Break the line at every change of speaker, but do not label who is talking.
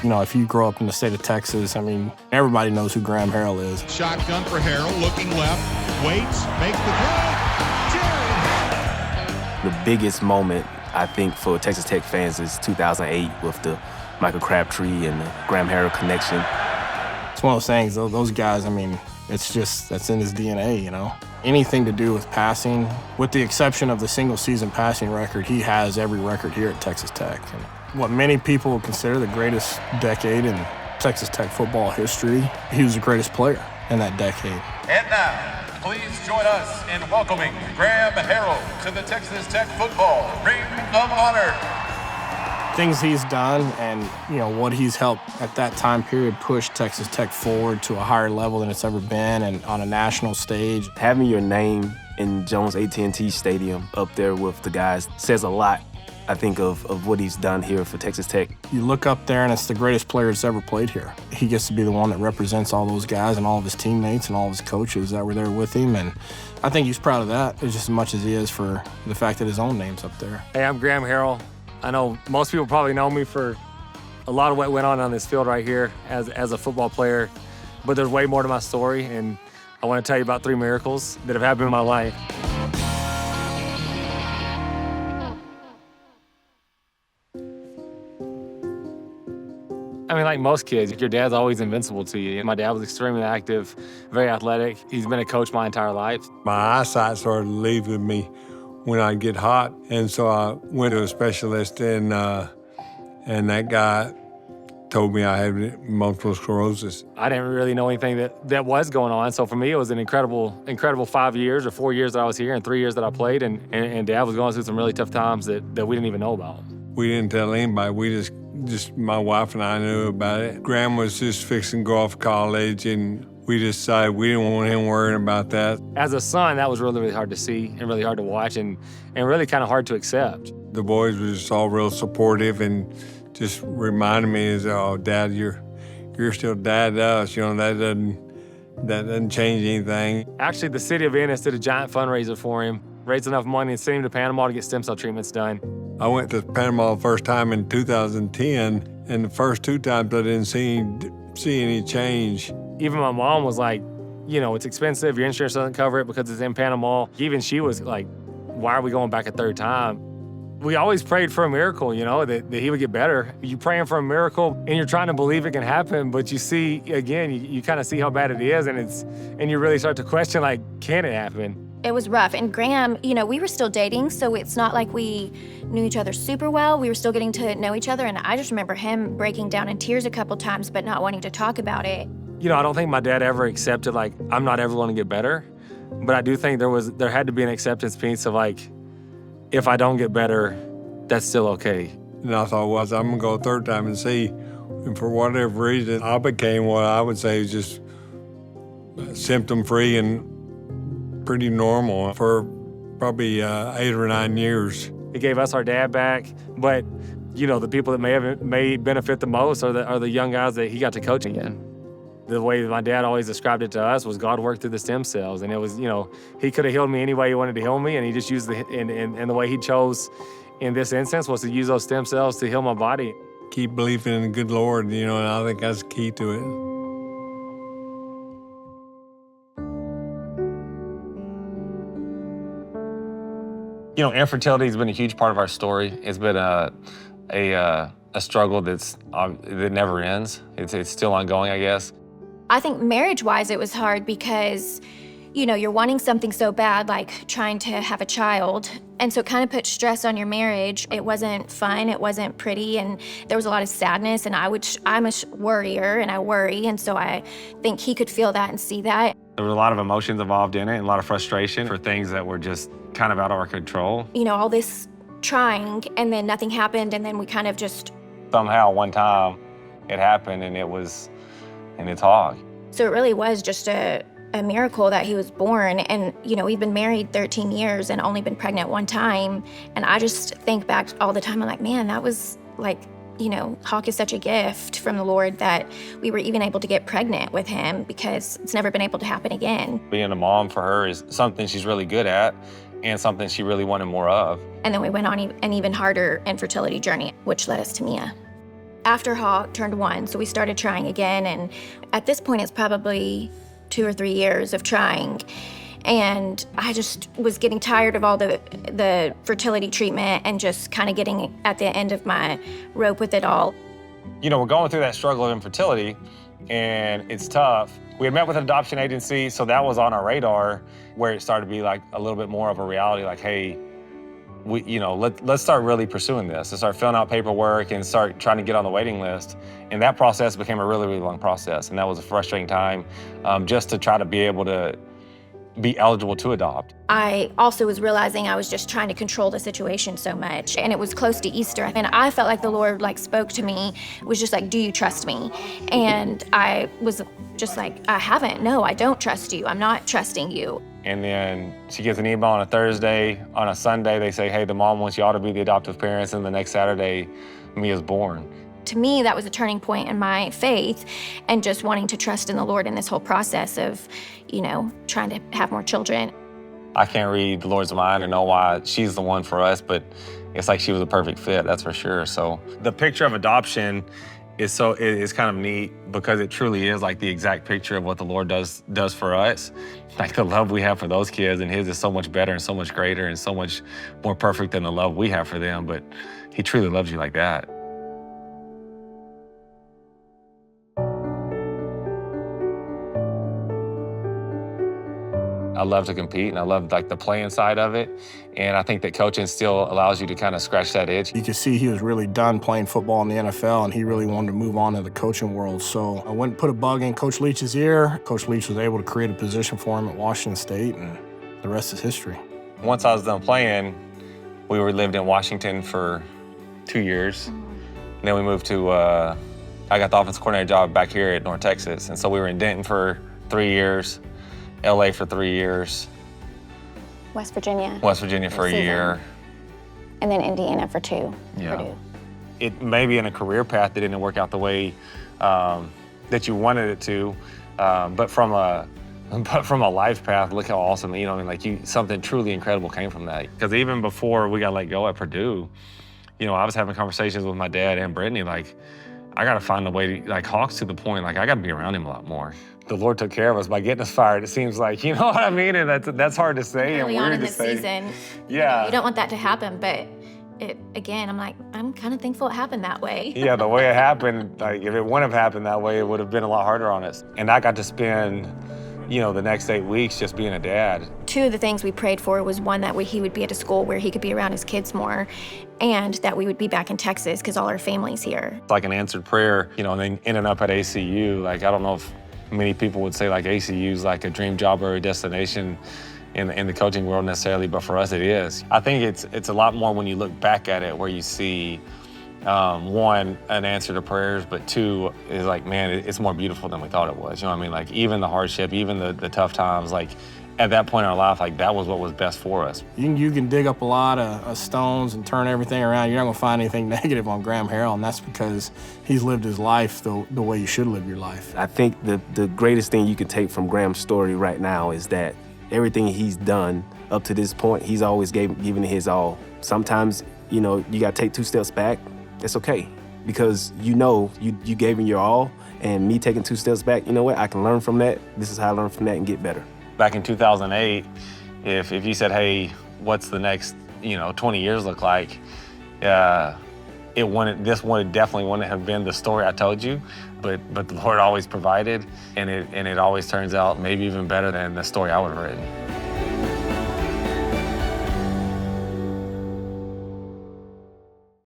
You know, if you grow up in the state of Texas, I mean, everybody knows who Graham Harrell is.
Shotgun for Harrell, looking left, waits, makes the throw.
The biggest moment, I think, for Texas Tech fans is 2008 with the Michael Crabtree and the Graham Harrell connection.
It's one of those things, those guys, I mean, it's just, that's in his DNA, you know? Anything to do with passing, with the exception of the single-season passing record, he has every record here at Texas Tech. And what many people would consider the greatest decade in Texas Tech football history, he was the greatest player in that decade.
And now, please join us in welcoming Graham Harrell to the Texas Tech Football Ring of Honor.
Things he's done and, you know, what he's helped at that time period push Texas Tech forward to a higher level than it's ever been and on a national stage.
Having your name in Jones AT&T Stadium up there with the guys says a lot, I think, of what he's done here for Texas Tech.
You look up there and it's the greatest player that's ever played here. He gets to be the one that represents all those guys and all of his teammates and all of his coaches that were there with him. And I think he's proud of that just as much as he is for the fact that his own name's up there.
Hey, I'm Graham Harrell. I know most people probably know me for a lot of what went on this field right here as a football player, but there's way more to my story, and I want to tell you about 3 miracles that have happened in my life. I mean, like most kids, your dad's always invincible to you. My dad was extremely active, very athletic. He's been a coach my entire life.
My eyesight started leaving me when I'd get hot, and so I went to a specialist, and that guy told me I had multiple sclerosis.
I didn't really know anything that was going on, so for me it was an incredible 5 years or 4 years that I was here and 3 years that I played, and Dad was going through some really tough times that we didn't even know about.
We didn't tell anybody. We just my wife and I knew about it. Graham was just fixing to go off college, and we decided we didn't want him worrying about that.
As a son, that was really, really hard to see and really hard to watch and really kind of hard to accept.
The boys were just all real supportive and just reminded me, oh, Dad, you're still Dad to us. You know, that doesn't change anything.
Actually, the city of Ennis did a giant fundraiser for him, raised enough money and sent him to Panama to get stem cell treatments done.
I went to Panama the first time in 2010, and the first 2 times I didn't see any change.
Even my mom was like, you know, it's expensive, your insurance doesn't cover it because it's in Panama. Even she was like, why are we going back a 3rd time? We always prayed for a miracle, you know, that he would get better. You're praying for a miracle and you're trying to believe it can happen, but you see, again, you kind of see how bad it is, and you really start to question, like, can it happen?
It was rough. And Graham, you know, we were still dating, so it's not like we knew each other super well. We were still getting to know each other, and I just remember him breaking down in tears a couple times, but not wanting to talk about it.
You know, I don't think my dad ever accepted, like, I'm not ever going to get better, but I do think there had to be an acceptance piece of, like, if I don't get better, that's still okay.
And I thought, well, I'm gonna go a 3rd time and see. And for whatever reason, I became what I would say is just symptom-free and pretty normal for probably 8 or 9 years.
It gave us our dad back, but you know, the people that may benefit the most are the young guys that he got to coach again. The way my dad always described it to us was God worked through the stem cells, and it was, you know, he could have healed me any way he wanted to heal me, and he just used and the way he chose in this instance was to use those stem cells to heal my body.
Keep believing in the good Lord, you know, and I think that's the key to it.
You know, infertility has been a huge part of our story. It's been a struggle that never ends. It's still ongoing, I guess.
I think marriage-wise, it was hard because, you know, you're wanting something so bad, like trying to have a child. And so it kind of put stress on your marriage. It wasn't fun, it wasn't pretty, and there was a lot of sadness, and I'm a worrier, and I worry, and so I think he could feel that and see that.
There was a lot of emotions involved in it, and a lot of frustration for things that were just kind of out of our control.
You know, all this trying, and then nothing happened, and then we kind of just...
Somehow, one time, it happened, and it's hard.
So it really was just a miracle that he was born. And, you know, we've been married 13 years and only been pregnant 1 time. And I just think back all the time, I'm like, man, that was like, you know, Hawk is such a gift from the Lord that we were even able to get pregnant with him, because it's never been able to happen again.
Being a mom for her is something she's really good at and something she really wanted more of.
And then we went on an even harder infertility journey, which led us to Mia. After Hawk turned 1, so we started trying again. And at this point, it's probably 2 or 3 years of trying. And I just was getting tired of all the fertility treatment and just kind of getting at the end of my rope with it all.
You know, we're going through that struggle of infertility, and it's tough. We had met with an adoption agency, so that was on our radar, where it started to be like a little bit more of a reality, like, hey, let's start really pursuing this. Let's start filling out paperwork and start trying to get on the waiting list. And that process became a really, really long process, and that was a frustrating time just to try to be able to be eligible to adopt.
I also was realizing I was just trying to control the situation so much, and it was close to Easter, and I felt like the Lord spoke to me, was just like, do you trust me? And I was just like, I haven't. No, I don't trust you. I'm not trusting you.
And then she gets an email on a Thursday. On a Sunday, they say, hey, the mom wants y'all to be the adoptive parents, and the next Saturday, Mia's born.
To me, that was a turning point in my faith and just wanting to trust in the Lord in this whole process of, trying to have more children.
I can't read the Lord's mind or know why she's the one for us, but it's like she was a perfect fit, that's for sure. So the picture of adoption is kind of neat because it truly is like the exact picture of what the Lord does for us. Like the love we have for those kids, and his is so much better and so much greater and so much more perfect than the love we have for them, but he truly loves you like that. I love to compete, and I love the playing side of it. And I think that coaching still allows you to kind of scratch that itch.
You could see he was really done playing football in the NFL, and he really wanted to move on to the coaching world. So I went and put a bug in Coach Leach's ear. Coach Leach was able to create a position for him at Washington State, and the rest is history.
Once I was done playing, we lived in Washington for 2 years. And then we moved to, I got the offensive coordinator job back here at North Texas. And so we were in Denton for 3 years. LA for 3 years.
West Virginia.
West Virginia for a year.
And then Indiana for 2.
Yeah.
Purdue.
It may be in a career path that didn't work out the way that you wanted it to, but from a life path, look how awesome, something truly incredible came from that. Because even before we got let go at Purdue, I was having conversations with my dad and Brittany, I gotta find a way to, Hawk's to the point, I gotta be around him a lot more. The Lord took care of us by getting us fired, it seems like, you know what I mean? And that's hard to say
Early
and
on
weird
in
to
the
say.
season,
Yeah.
you don't want that to happen, but I'm kind of thankful it happened that way.
Yeah, the way it happened, if it wouldn't have happened that way, it would have been a lot harder on us. And I got to spend, the next 8 weeks just being a dad. 2
of the things we prayed for was one, that he would be at a school where he could be around his kids more, and that we would be back in Texas because all our family's here.
It's like an answered prayer, and then ending up at ACU. I don't know if many people would say ACU is like a dream job or a destination in the coaching world necessarily, but for us it is. I think it's a lot more when you look back at it, where you see, 1, an answer to prayers, but 2 is man, it's more beautiful than we thought it was. You know what I mean? Even the hardship, even the tough times, at that point in our life, that was what was best for us.
You can dig up a lot of stones and turn everything around. You're not gonna find anything negative on Graham Harrell, and that's because he's lived his life the way you should live your life.
I think the greatest thing you can take from Graham's story right now is that everything he's done up to this point, he's always given his all. Sometimes, you gotta take 2 steps back. It's okay, because you gave him your all, and me taking 2 steps back, you know what, I can learn from that. This is how I learn from that and get better.
Back in 2008, if you said, hey, what's the next 20 years look like, this definitely wouldn't have been the story I told you, but the Lord always provided, and it always turns out maybe even better than the story I would have written.